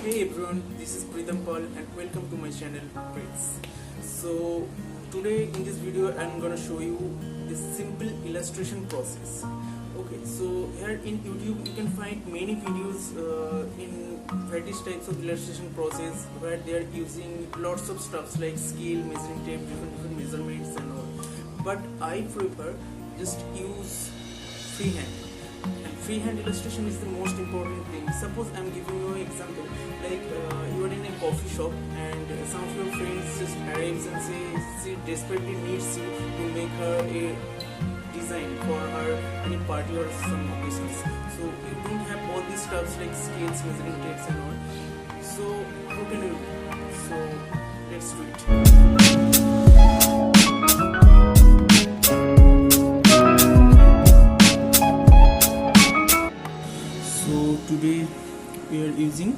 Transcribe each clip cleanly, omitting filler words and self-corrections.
Hey everyone, this is Pritham and welcome to my channel PRITHS. So today in this video I'm gonna show you a simple illustration process. Okay, so here in YouTube you can find many videos in various types of illustration process where they are using lots of stuffs like scale, measuring tape, different measurements and all. But I prefer just use freehand. And freehand illustration is the most important thing. Suppose I'm giving you an example, like you are in a coffee shop and some of your friends just arrives and say she desperately needs you to make her a design for her any party or some occasions. So you don't have all these stuffs like scales, measuring tapes and all. So how can you do? So let's do it. So today we are using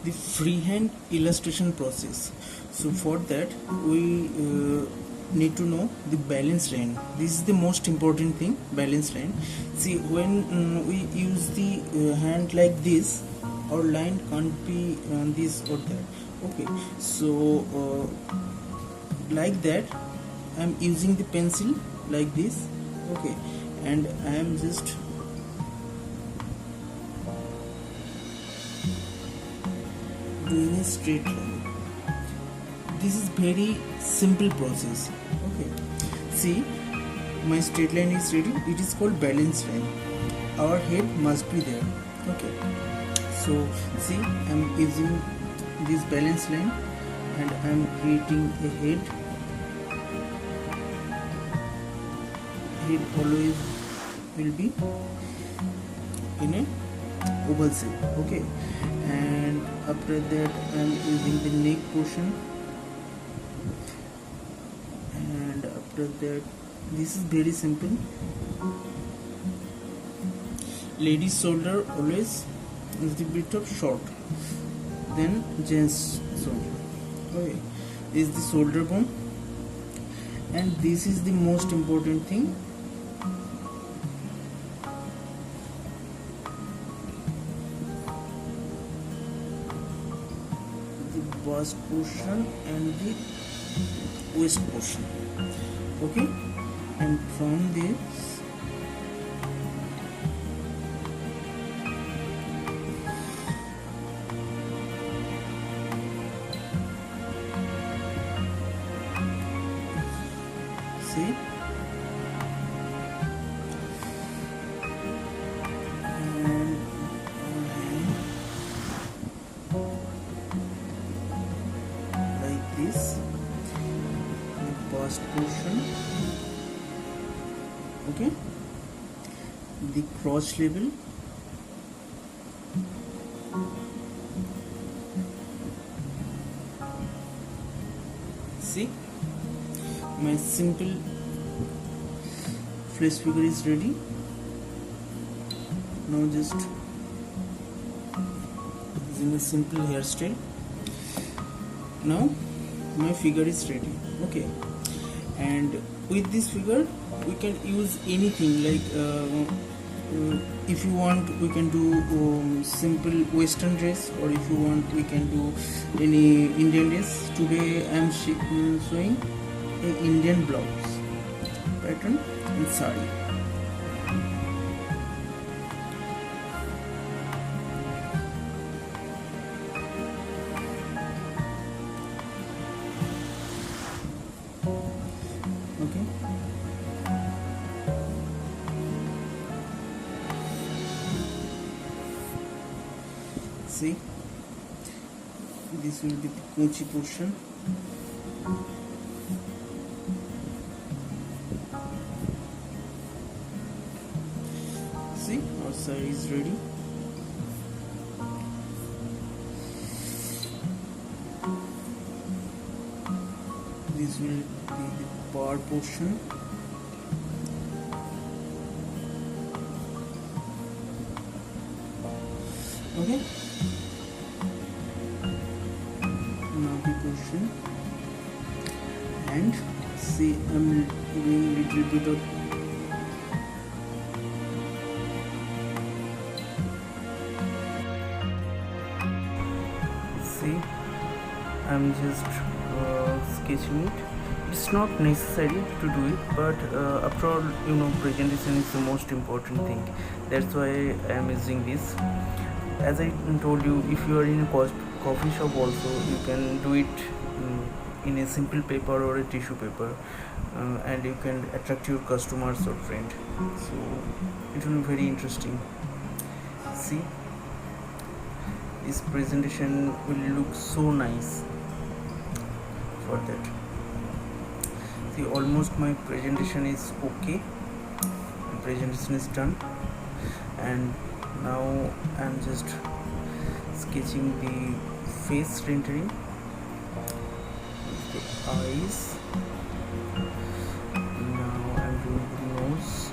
the freehand illustration process. So for that we need to know the balance line. This is the most important thing, balance line. See, when we use the hand like this, our line can't be this or that. Okay, so like that I'm using the pencil like this. Okay, and I am just doing a straight line. This is very simple process. Okay, see, my straight line is ready. It is called balance line. Our head must be there. Okay, so see, I'm using this balance line and I'm creating a head. Head always will be in a oval shape. Okay, and after that I'm using the neck portion, and after that this is very simple. Ladies shoulder always is the bit of short than gents shoulder. Okay, this is the shoulder bone, and this is the most important thing. Bust portion and the waist portion. Okay, and from this see, this the bust portion. Okay, the crotch level, see, my simple flesh figure is ready. Now just using a simple hairstyle. Now my figure is ready. Okay, and with this figure we can use anything like if you want we can do simple western dress, or if you want we can do any Indian dress. Today I am showing a Indian blouse pattern in sari. Okay, see, this will be the kochi portion. See, our sari is ready. This will be the bar portion. Okay, now the portion, and see, I'm doing a little bit of see, I'm just sketching it. It's not necessary to do it, but after all, you know, presentation is the most important thing. That's why I am using this. As I told you, if you are in a coffee shop also, you can do it in a simple paper or a tissue paper, and you can attract your customers or friend. So it will be very interesting. See, this presentation will look so nice for that. See, almost my presentation is okay. The presentation is done, and now I'm just sketching the face rendering, the eyes. Now I'm doing the nose,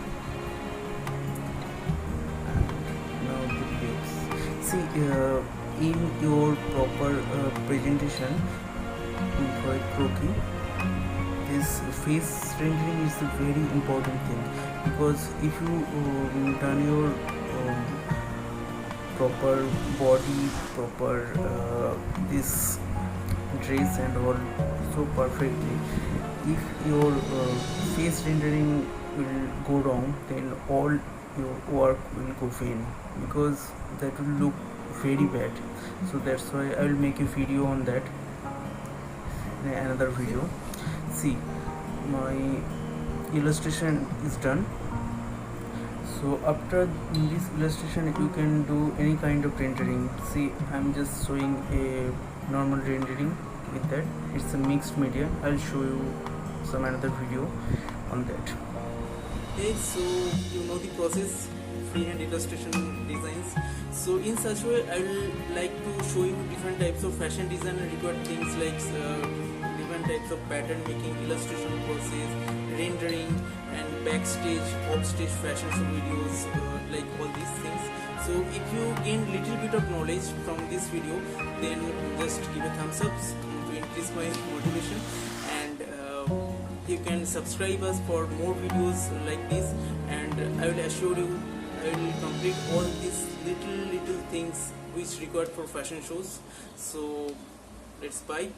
and now the lips. See, in your proper presentation for a croquis, this face rendering is a very important thing, because if you done your proper body, proper this dress and all so perfectly, if your face rendering will go wrong, then all your work will go fail, because that will look very bad. So that's why I will make a video on that in another video. See, my illustration is done. So after this illustration, you can do any kind of rendering. See, I'm just showing a normal rendering with that. It's a mixed media. I'll show you some another video on that. Okay, so you know the process, freehand illustration designs. So in such way, I will like to show you different types of fashion design required things like different types of pattern making, illustration process, rendering, and backstage, offstage fashion show videos, like all these things. So if you gain little bit of knowledge from this video, then just give a thumbs up to increase my motivation, and you can subscribe us for more videos like this, and I will assure you I will complete all these little things which required for fashion shows. So let's buy.